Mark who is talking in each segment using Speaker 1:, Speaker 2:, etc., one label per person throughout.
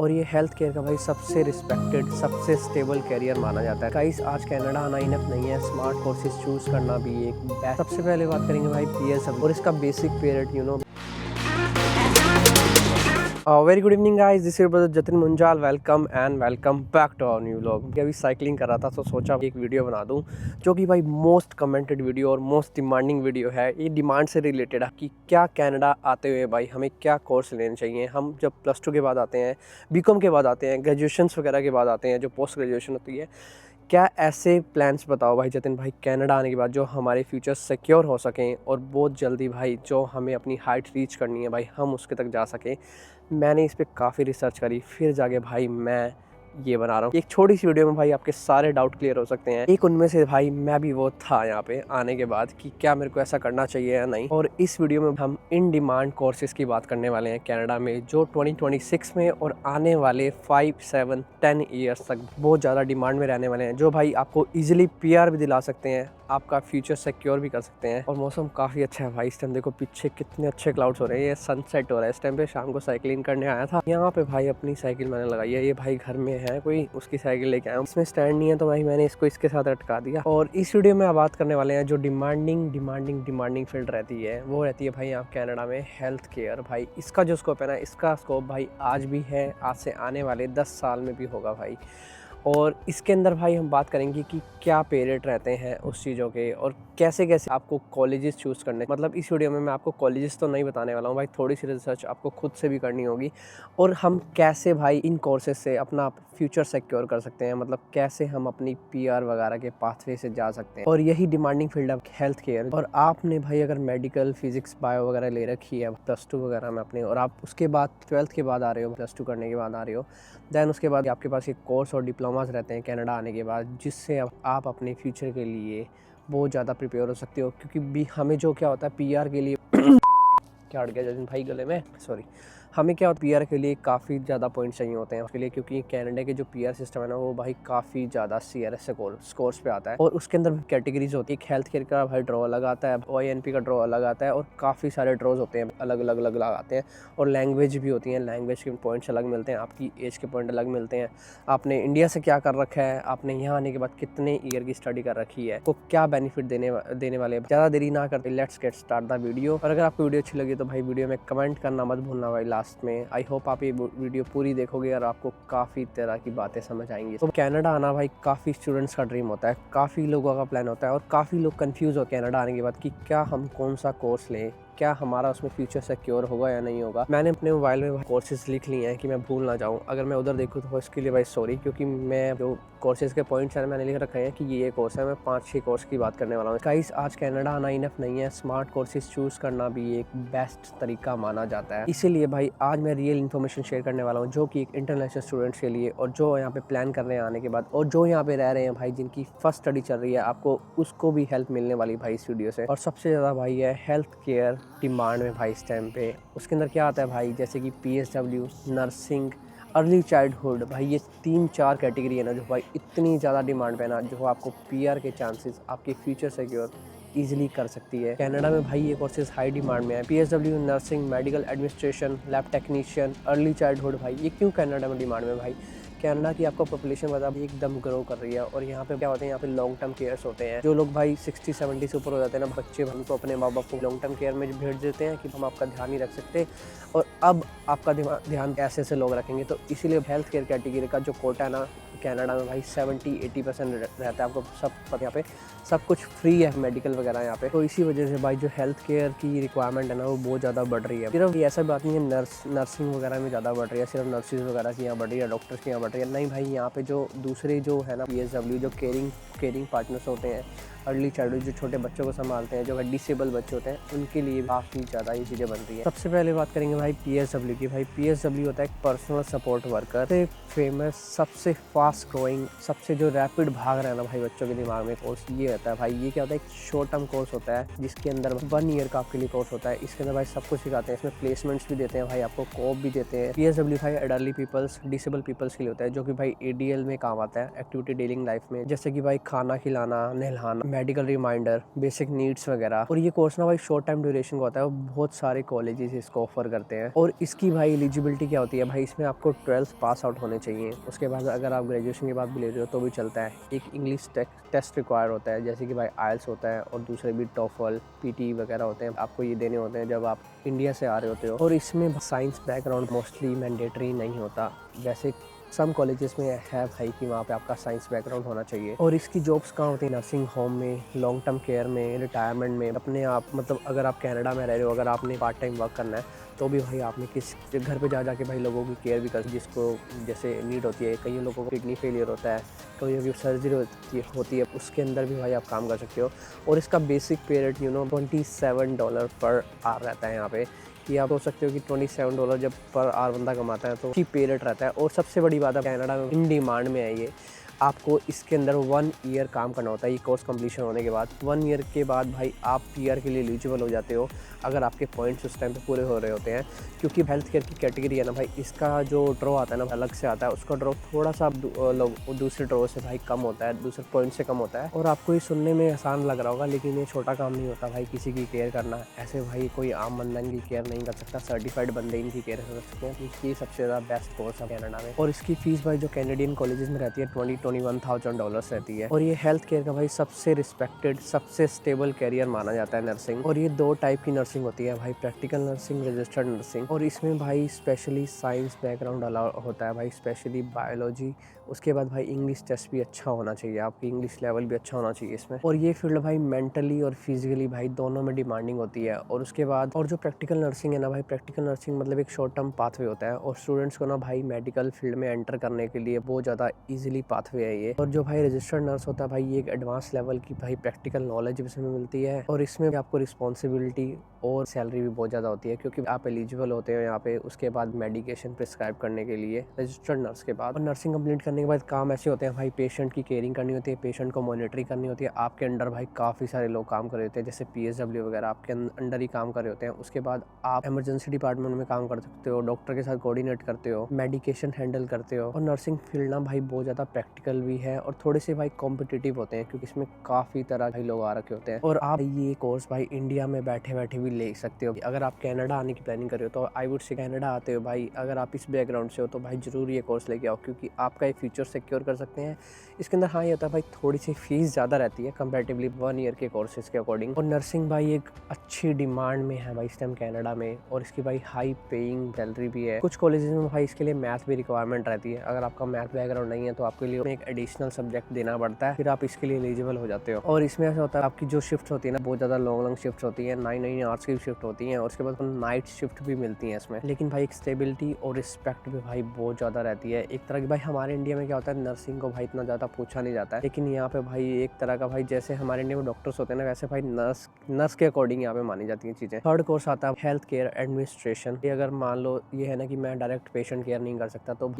Speaker 1: और ये health care का भाई सबसे रिस्पेक्टेड, सबसे स्टेबल करियर माना जाता है। गाइस आज कनाडा आना इनफ नहीं है, स्मार्ट कोर्सेज चूज करना भी एक बेस्ट। सबसे पहले बात करेंगे भाई पीएसडब्ल्यू और इसका basic period very good evening guys, this is brother Jatin Munjal. Welcome back to our new vlog. अभी साइकिलिंग कर रहा था तो सोचा एक वीडियो बना दूं जो कि भाई मोस्ट कमेंटेड वीडियो और मोस्ट डिमांडिंग वीडियो है। ये डिमांड से रिलेटेड है कि क्या कनाडा आते हुए भाई हमें क्या कोर्स लेने चाहिए। हम जब +2 के बाद आते हैं, बीकॉम के बाद आते हैं, ग्रेजुएशंस वगैरह के बाद आते हैं, जो पोस्ट ग्रेजुएशन होती है, क्या ऐसे प्लान्स बताओ भाई जतिन भाई कनाडा आने के बाद जो हमारे फ्यूचर सिक्योर हो सकें और बहुत जल्दी भाई जो हमें अपनी हाइट रीच करनी है भाई हम उसके तक जा सकें। मैंने इस पर काफ़ी रिसर्च करी, फिर जाके भाई मैं ये बना रहा हूँ। एक छोटी सी वीडियो में भाई आपके सारे डाउट क्लियर हो सकते हैं। एक उनमें से भाई मैं भी वो था यहाँ पे आने के बाद कि क्या मेरे को ऐसा करना चाहिए या नहीं। और इस वीडियो में हम इन डिमांड कोर्सेज की बात करने वाले हैं कनाडा में, जो 2026 में और आने वाले 5, 7, 10 ईयर्स तक बहुत ज़्यादा डिमांड में रहने वाले हैं, जो भाई आपको ईजिली PR भी दिला सकते हैं, आपका फ्यूचर सिक्योर भी कर सकते हैं। और मौसम काफ़ी अच्छा है भाई इस टाइम। देखो पीछे कितने अच्छे क्लाउड्स हो रहे हैं, ये सनसेट हो रहा है इस टाइम पे। शाम को साइकिलिंग करने आया था यहाँ पे भाई, अपनी साइकिल मैंने लगाई है। ये भाई घर में है कोई, उसकी साइकिल लेके आया हूँ, इसमें स्टैंड नहीं है तो भाई मैंने इसको इसके साथ अटका दिया। और इस वीडियो में बात करने वाले हैं जो डिमांडिंग फील्ड रहती है, वो रहती है भाई आप कनाडा में हेल्थ केयर। भाई इसका जो स्कोप है ना, इसका स्कोप भाई आज भी है, आज से आने वाले 10 साल में भी होगा भाई। और इसके अंदर भाई हम बात करेंगे कि क्या पे रेट रहते हैं उस चीज़ों के और कैसे कैसे आपको कॉलेजेस चूज़ करने। मतलब इस वीडियो में मैं आपको कॉलेजेस तो नहीं बताने वाला हूँ भाई, थोड़ी सी रिसर्च आपको खुद से भी करनी होगी। और हम कैसे भाई इन कोर्सेज से अपना फ्यूचर सिक्योर कर सकते हैं, मतलब कैसे हम अपनी PR वगैरह के पाथवे से जा सकते हैं। और यही डिमांडिंग फील्ड है हेल्थ केयर। और आपने भाई अगर मेडिकल, फिजिक्स, बायो वगैरह ले रखी है +2 वगैरह में अपने, और आप उसके बाद 12th के बाद आ रहे हो, +2 करने के बाद आ रहे हो, दैन उसके बाद आपके पास एक कोर्स और डिप्लोमास रहते हैं कनाडा आने के बाद, जिससे आप अपने फ्यूचर के लिए बहुत ज़्यादा प्रिपेयर हो सकते हो। क्योंकि भी हमें जो क्या होता है PR के लिए क्या अड़ गया जतिन भाई गले में, सॉरी। हमें क्या होता है PR के लिए काफ़ी ज़्यादा पॉइंट्स चाहिए होते हैं उसके लिए, क्योंकि कनाडा के जो PR सिस्टम है ना, वो भाई काफ़ी ज़्यादा CRS स्कोर्स पे आता है। और उसके अंदर कैटेगरीज होती है। एक हेल्थ केयर का भाई ड्रॉ अलग आता है, OINP का ड्रॉ अलग आता है, और काफ़ी सारे ड्रॉज होते हैं, अलग अलग आते हैं। और लैंग्वेज भी होती हैं, लैंग्वेज के पॉइंट्स अलग मिलते हैं, आपकी एज के पॉइंट अलग मिलते हैं। आपने इंडिया से क्या कर रखा है, आपने यहाँ आने के बाद कितने ईयर की स्टडी कर रखी है, तो क्या बेनिफिट देने वाले। ज़्यादा देरी ना करते, let's get start the video. और अगर आपको वीडियो अच्छी लगी तो भाई वीडियो में कमेंट करना मत भूलना भाई लास्ट में। आई होप आप ये वीडियो पूरी देखोगे और आपको काफ़ी तरह की बातें समझ आएंगी। तो कनाडा आना भाई काफ़ी स्टूडेंट्स का ड्रीम होता है, काफ़ी लोगों का प्लान होता है, और काफ़ी लोग कंफ्यूज होते हैं कनाडा आने के बाद कि क्या हम कौन सा कोर्स लें, क्या हमारा उसमें फ्यूचर सिक्योर होगा या नहीं होगा। मैंने अपने मोबाइल में कोर्सेज लिख लिए हैं कि मैं भूल ना जाऊं। अगर मैं उधर देखूं तो इसके लिए भाई सॉरी, क्योंकि मैं जो कोर्सेज के पॉइंट्स हैं मैंने लिख रखे हैं कि ये कोर्स है। मैं 5-6 कोर्स की बात करने वाला हूँ। गाइस आज कनाडा आना इनफ नहीं है, स्मार्ट कोर्सेज चूज़ करना भी एक बेस्ट तरीका माना जाता है। इसीलिए भाई आज मैं रियल इन्फॉर्मेशन शेयर करने वाला हूँ, जो कि एक इंटरनेशनल स्टूडेंट्स के लिए, और जो यहाँ पे प्लान कर रहे हैं आने के बाद, और जो यहाँ पे रह रहे हैं भाई, जिनकी फर्स्ट स्टडी चल रही है, आपको उसको भी हेल्प मिलने वाली भाई इस वीडियो से। और सबसे ज़्यादा भाई है हेल्थ केयर डिमांड में भाई इस टाइम पे। उसके अंदर क्या आता है भाई, जैसे कि PSW, नर्सिंग, अर्ली चाइल्डहुड। भाई ये 3-4 कैटेगरी है ना जो भाई इतनी ज़्यादा डिमांड पे ना, जो आपको PR के चांसेस, आपके फ्यूचर सिक्योर ईजिली कर सकती है। कनाडा में भाई ये कोर्सेज हाई डिमांड में है। PSW, nursing, medical administration, lab technician, early childhood. भाई ये क्यों कनाडा में डिमांड में भाई, कनाडा की आपको पॉपुलेशन मतलब एकदम ग्रो कर रही है। और यहाँ पे क्या होते हैं, यहाँ पे लॉन्ग टर्म केयर्स होते हैं। जो लोग भाई 60-70 से ऊपर हो जाते हैं ना बच्चे, उनको अपने माँ बाप को लॉन्ग टर्म केयर में भेज देते हैं कि हम आपका ध्यान नहीं रख सकते, और अब आपका ध्यान ऐसे लोग रखेंगे। तो इसीलिए हेल्थ केयर कैटेगरी का जो कोटा है ना कनाडा में भाई 70-80% रहता है। आपको सब यहाँ पे सब कुछ फ्री है, मेडिकल वगैरह यहाँ पे। तो इसी वजह से भाई जो हेल्थ केयर की रिक्वायरमेंट है ना, वो बहुत ज़्यादा बढ़ रही है। सिर्फ ये ऐसा बात नहीं है नर्सिंग वगैरह में ज़्यादा बढ़ रही है, सिर्फ नर्सिस वगैरह की यहाँ बढ़ रही है, डॉक्टर्स की यहाँ बढ़ रही है, नहीं भाई। यहाँ पे जो दूसरे जो है ना PSW, जो केयरिंग पार्टनर्स होते हैं, अर्ली चाइल्डहुड, जो छोटे बच्चों को संभालते हैं, जो डिसेबल बच्चे होते हैं, उनके लिए काफ़ी ज़्यादा ये चीज़ें बन रही है। सबसे पहले बात करेंगे भाई PSW की। भाई PSW होता है एक पर्सनल सपोर्ट वर्कर। सबसे फेमस, सबसे फास्ट ग्रोइंग, सबसे जो रैपिड भाग रहा है ना भाई बच्चों के दिमाग में कोर्स, ये होता है भाई। ये क्या होता है, एक शॉर्ट टर्म कोर्स होता है जिसके अंदर 1 ईयर का आपके लिए कोर्स होता है। इसके अंदर भाई सब कुछ सिखाते हैं, इसमें प्लेसमेंट्स भी देते हैं भाई, आपको कोप भी देते हैं। PSW भाई एडल्टली पीपल्स, डिसेबल पीपल्स के लिए होता है, जो कि भाई ADL में काम आता है, एक्टिविटी डेली लाइफ में, जैसे कि भाई खाना खिलाना, नहलाना, मेडिकल रिमाइंडर, बेसिक नीड्स वगैरह। और ये कोर्स ना भाई शॉर्ट टाइम ड्यूरेशन का होता है और बहुत सारे कॉलेजेस इसको ऑफर करते हैं। और इसकी भाई एलिजिबिलिटी क्या होती है भाई, इसमें आपको 12th पास आउट होने चाहिए। उसके बाद अगर आप ग्रेजुएशन के बाद भी ले रहे हो तो भी चलता है। एक इंग्लिश टेस्ट रिक्वायर होता है, जैसे कि भाई आइल्स होता है और दूसरे भी टॉफल, पीटी वगैरह होते हैं, आपको ये देने होते हैं जब आप इंडिया से आ रहे होते हो। और इसमें साइंस बैकग्राउंड मोस्टली मैंडेटरी नहीं होता, वैसे सम कॉलेजेस में है भाई कि वहाँ पे आपका साइंस बैकग्राउंड होना चाहिए। और इसकी जॉब्स कहाँ होती है, नर्सिंग होम में, लॉन्ग टर्म केयर में, रिटायरमेंट में। अपने आप मतलब अगर आप कनाडा में रह रहे हो, अगर आपने पार्ट टाइम वर्क करना है तो भी भाई आपने किस घर पे जा जाके भाई लोगों की केयर भी कर, जिसको जैसे नीड होती है। कई लोगों को किडनी फेलियर होता है, कई की सर्जरी होती है, उसके अंदर भी भाई आप काम कर सकते हो। और इसका बेसिक पे रेट $27 पर आवर रहता है यहाँ पे, कि आप सोच सकते हो कि $27 जब पर आवर बंदा कमाता है तो पे रेट रहता है। और सबसे बड़ी बात है कनाडा में इन डिमांड में है ये। आपको इसके अंदर 1 ईयर काम करना होता है। ये कोर्स कंप्लीशन होने के बाद 1 ईयर के बाद भाई आप पीआर के लिए एलिजिबल हो जाते हो, अगर आपके पॉइंट्स उस टाइम पे पूरे हो रहे होते हैं। क्योंकि हेल्थ केयर की कैटेगरी है ना भाई, इसका जो ड्रॉ आता है ना अलग से आता है, उसका ड्रॉ थोड़ा सा दूसरे ड्रॉ से भाई कम होता है, दूसरे पॉइंट से कम होता है। और आपको ये सुनने में आसान लग रहा होगा, लेकिन ये छोटा काम नहीं होता भाई किसी की केयर करना। ऐसे भाई कोई आम बंदा इनकी केयर नहीं कर सकता, सर्टिफाइड बंदे इनकी केयर कर सकते हैं। इसकी सबसे ज़्यादा बेस्ट कोर्स है कनाडा में। और इसकी फीस भाई जो कैनेडियन कॉलेजेस में रहती है $21,000 रहती है। और ये हेल्थ केयर का भाई सबसे रिस्पेक्टेड, सबसे स्टेबल कैरियर माना जाता है नर्सिंग। और ये 2 टाइप की नर्सिंग होती है भाई, प्रैक्टिकल नर्सिंग, रजिस्टर्ड नर्सिंग। और इसमें भाई स्पेशली साइंस बैकग्राउंड अलाउ होता है भाई, स्पेशली बायोलॉजी। उसके बाद भाई इंग्लिश टेस्ट भी अच्छा होना चाहिए, आपकी इंग्लिश लेवल भी अच्छा होना चाहिए इसमें। और ये फील्ड भाई मेंटली और फिजिकली भाई दोनों में डिमांडिंग होती है। और उसके बाद और जो प्रैक्टिकल नर्सिंग है ना भाई, प्रैक्टिकल नर्सिंग मतलब एक शॉर्ट टर्म पाथवे होता है। और स्टूडेंट्स को ना भाई मेडिकल फील्ड में एंटर करने के लिए बहुत ज़्यादा ईजिली पाथवे है ये। और जो भाई रजिस्टर्ड नर्स होता है भाई, ये एक एडवांस लेवल की भाई प्रैक्टिकल नॉलेज इसमें मिलती है। और इसमें आपको रिस्पॉन्सिबिलिटी और सैलरी भी बहुत ज़्यादा होती है, क्योंकि आप एलिजिबल होते हो यहाँ पे उसके बाद मेडिकेशन प्रिस्क्राइब करने के लिए रजिस्टर्ड नर्स के बाद। और नर्सिंग कंप्लीट करने के बाद काम ऐसे होते हैं भाई, पेशेंट की केयरिंग करनी होती है, पेशेंट को मॉनिटरिंग करनी होती है। आपके अंडर भाई काफ़ी सारे लोग काम कर रहे होते हैं, जैसे PSW वगैरह आपके अंडर ही काम कर रहे होते हैं। उसके बाद आप इमरजेंसी डिपार्टमेंट में काम कर सकते हो, डॉक्टर के साथ कोऑर्डिनेट करते हो, मेडिकेशन हैंडल करते हो। और नर्सिंग फील्ड ना भाई बहुत ज़्यादा प्रैक्टिकल भी है और थोड़े से भाई कॉम्पिटिटिव होते हैं, क्योंकि इसमें काफ़ी तरह के लोग आ रखे होते हैं। और आप ये कोर्स भाई इंडिया में बैठे बैठे भी ले सकते हो। अगर आप कनाडा आने की प्लानिंग कर रहे हो तो आई वुड से कनाडा आते हो भाई, अगर आप इस बैकग्राउंड से हो तो भाई ज़रूर ये कोर्स लेके आओ, क्योंकि आपका एक फ्यूचर सिक्योर कर सकते हैं। इसके अंदर हाँ ये होता है भाई थोड़ी सी फीस ज़्यादा रहती है कंपैरेटिवली 1 ईयर के कोर्सेज के अकॉर्डिंग। और नर्सिंग भाई एक अच्छी डिमांड में है भाई इस टाइम कनाडा में, और इसकी भाई हाई पेइंग सैलरी भी है। कुछ कॉलेजेस में भाई इसके लिए मैथ भी रिक्वायरमेंट रहती है, अगर आपका मैथ बैकग्राउंड नहीं है तो आपके लिए एक एडिशनल सब्जेक्ट देना पड़ता है, फिर आप इसके लिए एलिजिबल हो जाते हो। और इसमें ऐसा होता है आपकी जो शिफ्ट होती है ना बहुत ज़्यादा लॉन्ग शिफ्ट होती है, 9 आवर्स की शिफ्ट होती है, और उसके बाद नाइट शिफ्ट भी मिलती है इसमें। लेकिन भाई एक स्टेबिलिटी और रिस्पेक्ट भी भाई बहुत ज़्यादा रहती है। एक तरह की भाई हमारे इंडिया में क्या होता है, नर्सिंग को भाई इतना ज़्यादा पूछा नहीं जाता है, लेकिन यहाँ पे भाई एक तरह का भाई जैसे हमारे इंडिया में डॉक्टर्स होते हैं ना, वैसे भाई नर्स के अकॉर्डिंग यहाँ पे मानी जाती हैं चीज़ें। थर्ड कोर्स आता है हेल्थ केयर एडमिनिस्ट्रेशन। ये अगर मान लो ये है ना कि मैं डायरेक्ट पेशेंट केयर नहीं कर सकता, तो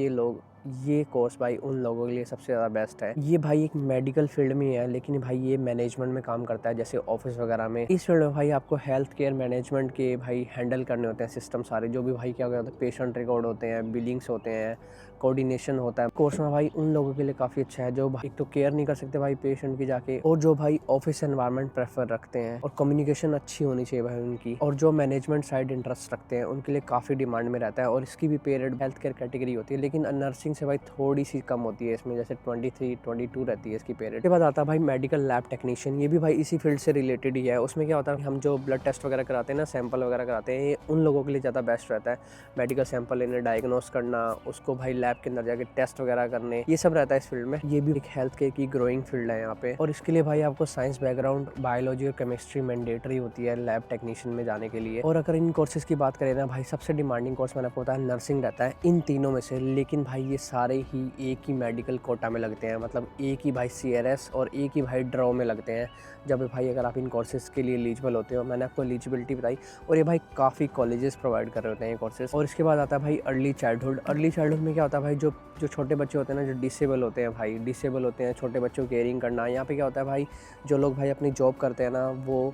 Speaker 1: ये कोर्स भाई उन लोगों के लिए सबसे ज़्यादा बेस्ट है। ये भाई एक मेडिकल फील्ड में है, लेकिन भाई ये मैनेजमेंट में काम करता है, जैसे ऑफिस वगैरह में। इस फील्ड में भाई आपको हेल्थ केयर मैनेजमेंट के भाई हैंडल करने होते हैं सिस्टम सारे, जो भी भाई क्या होता है, पेशेंट रिकॉर्ड होते हैं, बिलिंग्स होते हैं, कोऑर्डिनेशन होता है। कोर्स में भाई उन लोगों के लिए काफ़ी अच्छा है जो भाई एक तो केयर नहीं कर सकते भाई पेशेंट की जाके, और जो भाई ऑफिस एनवायरनमेंट प्रेफर रखते हैं, और कम्युनिकेशन अच्छी होनी चाहिए भाई उनकी, और जो मैनेजमेंट साइड इंटरेस्ट रखते हैं उनके लिए काफ़ी डिमांड में रहता है। और इसकी भी पे रेट हेल्थ केयर कैटेगरी होती है, लेकिन नर्सिंग से भाई थोड़ी सी कम होती है इसमें, जैसे 23-22 रहती है इसकी पे रेट। इसके बाद आता है भाई मेडिकल लैब टेक्नीशियन। ये भी भाई इसी फील्ड से रिलेटेड ही है। उसमें क्या होता है, हम जो ब्लड टेस्ट वगैरह कराते हैं ना, सैंपल वगैरह कराते हैं, ये उन लोगों के लिए ज़्यादा बेस्ट रहता है। मेडिकल सैंपल लेने, डायग्नोस करना, उसको भाई लैब के अंदर जाके टेस्ट वगैरह करने, ये सब रहता है इस फील्ड में। ये भी एक हेल्थ केयर की ग्रोइंग फील्ड है यहाँ पे। और इसके लिए भाई आपको साइंस बैकग्राउंड, बायोलॉजी और केमिस्ट्री मैंडेटरी होती है लैब टेक्नीशियन में जाने के लिए। और अगर इन कोर्सेज की बात करें ना भाई, सबसे डिमांडिंग कोर्स मैंने आपको बताया नर्सिंग रहता है इन तीनों में से। लेकिन भाई ये सारे ही एक ही मेडिकल कोटा में लगते हैं, मतलब एक ही भाई CRS और एक ही भाई ड्रॉ में लगते हैं। जब भाई अगर आप इन कोर्सेज के लिए एलिजिबल होते हो, मैंने आपको एलिजिबिलिटी बताई, और ये भाई काफ़ी कॉलेजेस प्रोवाइड कर रहे होते हैं ये कोर्सेज। और इसके बाद आता है भाई अर्ली चाइल्डहुड। अर्ली चाइल्डहुड में क्या होता है भाई, जो छोटे बच्चे होते हैं ना, जो डिसेबल होते हैं भाई, डिसेबल होते हैं, छोटे बच्चों की केयरिंग करना। यहाँ पे क्या होता है भाई, जो लोग भाई अपनी जॉब करते हैं ना, वो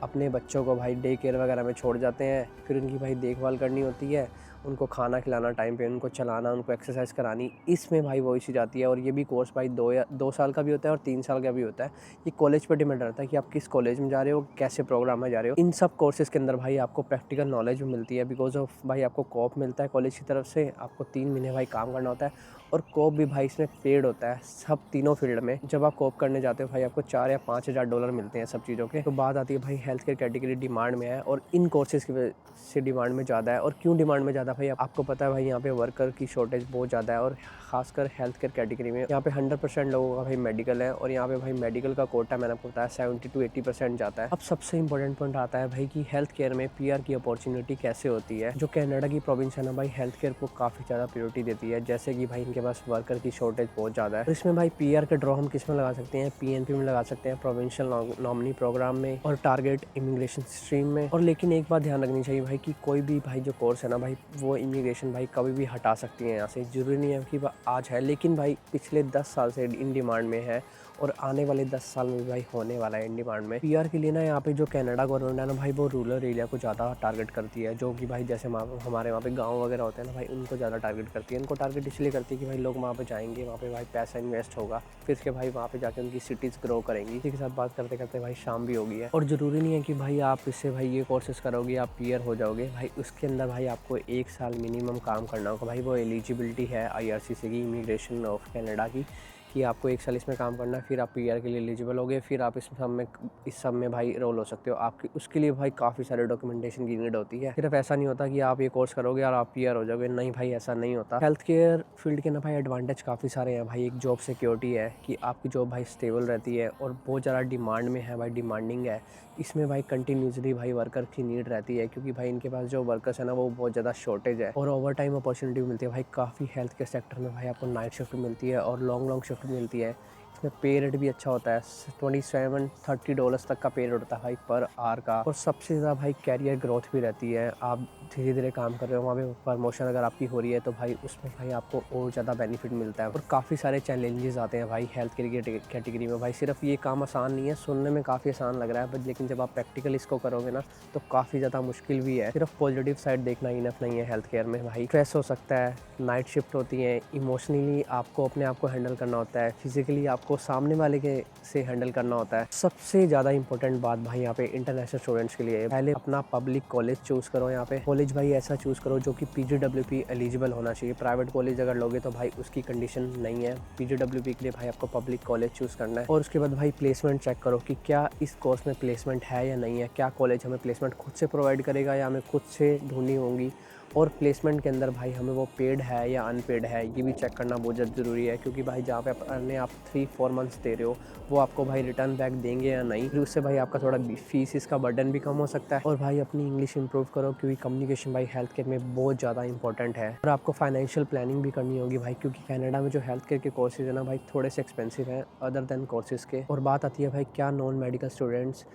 Speaker 1: अपने बच्चों को भाई डे केयर वगैरह में छोड़ जाते हैं, फिर उनकी भाई देखभाल करनी होती है। उनको खाना खिलाना टाइम पे, उनको चलाना, उनको एक्सरसाइज करानी, इसमें भाई वो इसी जाती है। और ये भी कोर्स भाई 2 साल का भी होता है और 3 साल का भी होता है। ये कॉलेज पर डिपेंड रहता है कि आप किस कॉलेज में जा रहे हो, कैसे प्रोग्राम में जा रहे हो। इन सब कोर्सेज़ के अंदर भाई आपको प्रैक्टिकल नॉलेज भी मिलती है, बिकॉज ऑफ भाई आपको कॉप मिलता है कॉलेज की तरफ से। आपको 3 महीने भाई काम करना होता है और कॉप भी भाई इसमें पेड होता है सब तीनों फील्ड में। जब आप कॉप करने जाते हो भाई आपको 4 या 5 हज़ार डॉलर मिलते हैं सब चीज़ों के। तो बात आती है भाई हेल्थ केयर कैटेगरी डिमांड में है और इन कोर्सेज़ की वजह से डिमांड में ज़्यादा है। और क्यों डिमांड में ज़्यादा भाई आपको पता है भाई यहाँ पे वर्कर की शॉर्टेज बहुत ज़्यादा है। और खासकर हेल्थ केयर कैटेगरी में यहाँ पे 100% लोगों का भाई मेडिकल है। और यहाँ पे भाई मेडिकल का कोटा मैंने आपको बताया 70 to 80% जाता है। अब सबसे इंपॉर्टेंट पॉइंट आता है भाई कि हेल्थ केयर में पीआर की अपॉर्चुनिटी कैसे होती है। जो कनाडा की प्रोविंस है ना भाई हेल्थ केयर को काफ़ी ज़्यादा प्रायोरिटी देती है, जैसे कि भाई इनके पास वर्कर की शॉर्टेज बहुत ज़्यादा है। तो इसमें भाई पीआर का ड्रॉ हम किस में लगा सकते हैं, पीएनपी में लगा सकते हैं, प्रोविंशियल नॉमिनी प्रोग्राम में और टारगेट इमिग्रेशन स्ट्रीम में। और लेकिन एक बात ध्यान रखनी चाहिए भाई कि कोई भी भाई जो कोर्स है ना भाई वो इमिग्रेशन भाई कभी भी हटा सकती है यहाँ से। ज़रूरी नहीं है कि आज है, लेकिन भाई पिछले 10 साल से इन डिमांड में है और आने वाले 10 साल में भाई होने वाला है इन डिमांड में। पीआर के लिए ना यहाँ पे जो कनाडा गवर्नमेंट है ना भाई वो रूरल एरिया को ज़्यादा टारगेट करती है, जो कि भाई जैसे हमारे वहाँ पे गांव वगैरह होते हैं ना भाई उनको ज़्यादा टारगेट करती है। इनको टारगेट इसलिए करती है कि भाई लोग वहाँ पे जाएंगे, वहाँ पे भाई पैसा इन्वेस्ट होगा, फिर के भाई वहाँ पे जाके उनकी सिटीज़ ग्रो करेंगी। इसी के साथ बात करते करते भाई शाम भी हो गई है और ज़रूरी नहीं है कि भाई आप इससे भाई ये कोर्सेज करोगे आप पीआर हो जाओगे। भाई उसके अंदर भाई आपको 1 साल मिनिमम काम करना होगा। भाई वो एलिजिबिलिटी है IRCC की, इमिग्रेशन ऑफ कनाडा की, कि आपको 1 साल इसमें काम करना है, फिर आप पीआर के लिए एलिजिबल होगे, फिर आप इस सब में भाई रोल हो सकते हो। आपकी उसके लिए भाई काफ़ी सारे डॉक्यूमेंटेशन की नीड होती है। सिर्फ ऐसा नहीं होता कि आप ये कोर्स करोगे और आप पीआर हो जाओगे, नहीं भाई ऐसा नहीं होता। हेल्थ केयर फील्ड के ना भाई एडवांटेज काफ़ी सारे हैं भाई। एक जॉब सिक्योरिटी है कि आपकी जॉब भाई स्टेबल रहती है और बहुत ज़्यादा डिमांड में है भाई, डिमांडिंग है। इसमें भाई कंटिन्यूसली भाई वर्कर की नीड रहती है, क्योंकि भाई इनके पास जो वर्कर्स है ना वो बहुत ज़्यादा शॉर्टेज है। और ओवर टाइम अपॉर्चुनिटी मिलती है भाई काफ़ी। हेल्थ केयर सेक्टर में भाई आपको नाइट शिफ्ट मिलती है और लॉन्ग शिफ्ट मिलती है। इसमें पे रेट भी अच्छा होता है, $27-30 तक का पे रेट होता है भाई पर आवर का। और सबसे ज़्यादा भाई कैरियर ग्रोथ भी रहती है। आप धीरे धीरे काम कर रहे हो, वहाँ पे प्रमोशन अगर आपकी हो रही है तो भाई उसमें भाई आपको और ज़्यादा बेनिफिट मिलता है। और काफ़ी सारे चैलेंजेस आते हैं भाई हेल्थ केयर कैटेगरी में। भाई सिर्फ ये काम आसान नहीं है, सुनने में काफ़ी आसान लग रहा है बट लेकिन जब आप प्रैक्टिकल इसको करोगे ना तो काफ़ी ज़्यादा मुश्किल भी है। सिर्फ पॉजिटिव साइड देखना इनफ नहीं है हेल्थ केयर में। भाई स्ट्रेस हो सकता है, नाइट शिफ्ट होती है, इमोशनली आपको अपने आप को हैंडल करना होता है, फिजिकली आपको सामने वाले के से हैंडल करना होता है। सबसे ज़्यादा इंपॉर्टेंट बात भाई यहाँ पे इंटरनेशनल स्टूडेंट्स के लिए, पहले अपना पब्लिक कॉलेज चूज़ करो। यहाँ पे कॉलेज भाई ऐसा चूज़ करो जो कि PGWP एलिजिबल होना चाहिए। प्राइवेट कॉलेज अगर लोगे तो भाई उसकी कंडीशन नहीं है। PGWP के लिए भाई आपको पब्लिक कॉलेज चूज़ करना है। और उसके बाद भाई प्लेसमेंट चेक करो कि क्या इस कोर्स में प्लेसमेंट है या नहीं है। क्या कॉलेज हमें प्लेसमेंट खुद से प्रोवाइड करेगा या हमें खुद से ढूंढनी होंगी। और प्लेसमेंट के अंदर भाई हमें वो पेड है या अनपेड है ये भी चेक करना बहुत ज़्यादा ज़रूरी है, क्योंकि भाई जहाँ पे आप 3-4 मंथ्स दे रहे हो वो आपको भाई रिटर्न बैक देंगे या नहीं। फिर उससे भाई आपका थोड़ा फीस इसका बर्डन भी कम हो सकता है। और भाई अपनी इंग्लिश इंप्रूव करो, क्योंकि कम्युनिकेशन भाई हेल्थ केयर में बहुत ज़्यादा इंपॉर्टेंट है। और आपको फाइनेंशियल प्लानिंग भी करनी होगी भाई, क्योंकि कनाडा में जो हेल्थ केयर के कोर्सेज है ना भाई थोड़े से एक्सपेंसिव हैं अदर देन कोर्सेज़ के। और बात आती है भाई क्या non medical students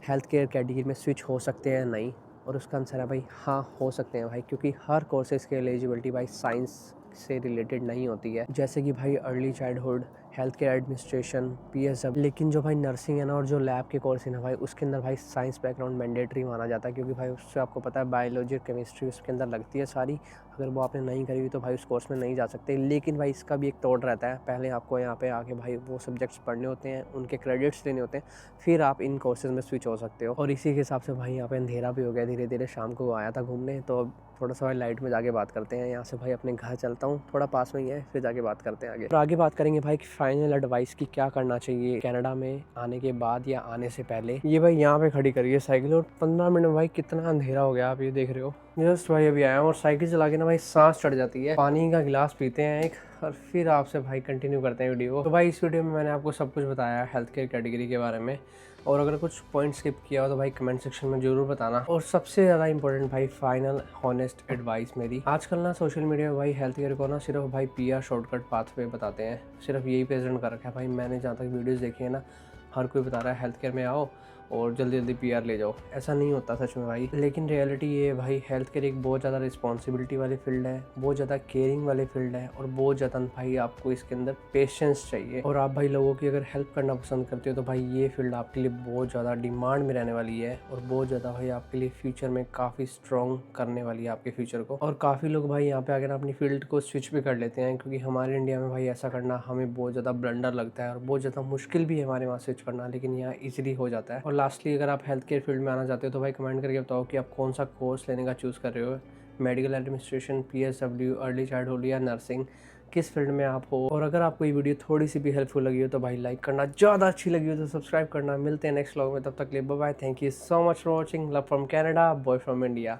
Speaker 1: health care category में स्विच हो सकते हैं या नहीं। और उसका आंसर है भाई हाँ हो सकते हैं भाई, क्योंकि हर कोर्सेज़ के एलिजिबिलिटी भाई साइंस से रिलेटेड नहीं होती है, जैसे कि भाई early childhood, health care administration, PSW। लेकिन जो भाई नर्सिंग है ना और जो लैब के कोर्स है ना भाई उसके अंदर भाई साइंस बैकग्राउंड मैंडेटरी माना जाता है, क्योंकि भाई उससे आपको पता है बायोलॉजी केमिस्ट्री उसके अंदर लगती है सारी। अगर वो आपने नहीं करी हुई तो भाई उस कोर्स में नहीं जा सकते। लेकिन भाई इसका भी एक तोड़ रहता है, पहले आपको यहाँ पे आके भाई वो सब्जेक्ट्स पढ़ने होते हैं, उनके क्रेडिट्स लेने होते हैं, फिर आप इन कोर्सेज में स्विच हो सकते हो। और इसी के हिसाब से भाई यहाँ पे अंधेरा भी हो गया, धीरे धीरे शाम को आया था घूमने, तो थोड़ा सा भाई लाइट में जाके बात करते हैं। यहाँ से भाई अपने घर चलता हूँ, थोड़ा पास में ही है, फिर जाके बात करते हैं आगे। और आगे बात करेंगे भाई कि फाइनल एडवाइस की क्या करना चाहिए कनाडा में आने के बाद या आने से पहले। ये भाई यहाँ पे खड़ी करिए साइकिल और 15 मिनट में भाई कितना अंधेरा हो गया, आप ये देख रहे हो। जस्ट भाई अभी आया हूँ और साइकिल चला के ना भाई सांस चढ़ जाती है। पानी का गिलास पीते हैं एक और फिर आपसे भाई कंटिन्यू करते हैं वीडियो। तो भाई इस वीडियो में मैंने आपको सब कुछ बताया है हेल्थ केयर कैटेगरी के बारे में, और अगर कुछ पॉइंट स्किप किया हो तो भाई कमेंट सेक्शन में ज़रूर बताना। और सबसे ज़्यादा इंपॉर्टेंट भाई फाइनल हॉनेस्ट एडवाइस मेरी, आजकल ना सोशल मीडिया में भाई हेल्थ केयर को ना सिर्फ भाई PR शॉर्टकट पाथ पे बताते हैं, सिर्फ यही प्रेजेंट कर रखा है भाई। मैंने जहाँ तक वीडियोज़ देखी है ना हर कोई बता रहा है हेल्थ केयर में आओ और जल्दी जल्दी पीआर ले जाओ। ऐसा नहीं होता सच में भाई, लेकिन रियलिटी ये है भाई, हेल्थ केयर एक बहुत ज़्यादा रिस्पॉन्सिबिलिटी वाली फील्ड है, बहुत ज़्यादा केयरिंग वाली फील्ड है, और बहुत ज़्यादा भाई आपको इसके अंदर पेशेंस चाहिए। और आप भाई लोगों की अगर हेल्प करना पसंद करते हो तो भाई ये फील्ड आपके लिए बहुत ज़्यादा डिमांड में रहने वाली है, और बहुत ज़्यादा भाई आपके लिए फ्यूचर में काफ़ी स्ट्रॉन्ग करने वाली है आपके फ्यूचर को। और काफ़ी लोग भाई यहाँ पे आकर अपनी फील्ड को स्विच भी कर लेते हैं, क्योंकि हमारे इंडिया में भाई ऐसा करना हमें बहुत ज़्यादा ब्लंडर लगता है और बहुत ज़्यादा मुश्किल भी है हमारे वहाँ स्विच करना, लेकिन यहाँ ईजिली हो जाता है। और लास्टली अगर आप हेल्थ केयर फील्ड में आना चाहते हो तो भाई कमेंट करके बताओ कि आप कौन सा कोर्स लेने का चूज़ कर रहे हो, medical administration, PSW, early childhood या नर्सिंग, किस फील्ड में आप हो। और अगर आपको ये वीडियो थोड़ी सी भी हेल्पफुल लगी हो तो भाई लाइक करना, ज़्यादा अच्छी लगी हो तो सब्सक्राइब करना। मिलते हैं नेक्स्ट व्लॉग में, तब तक के लिए bye bye. Thank you so much for watching. Love from Canada, boy from India.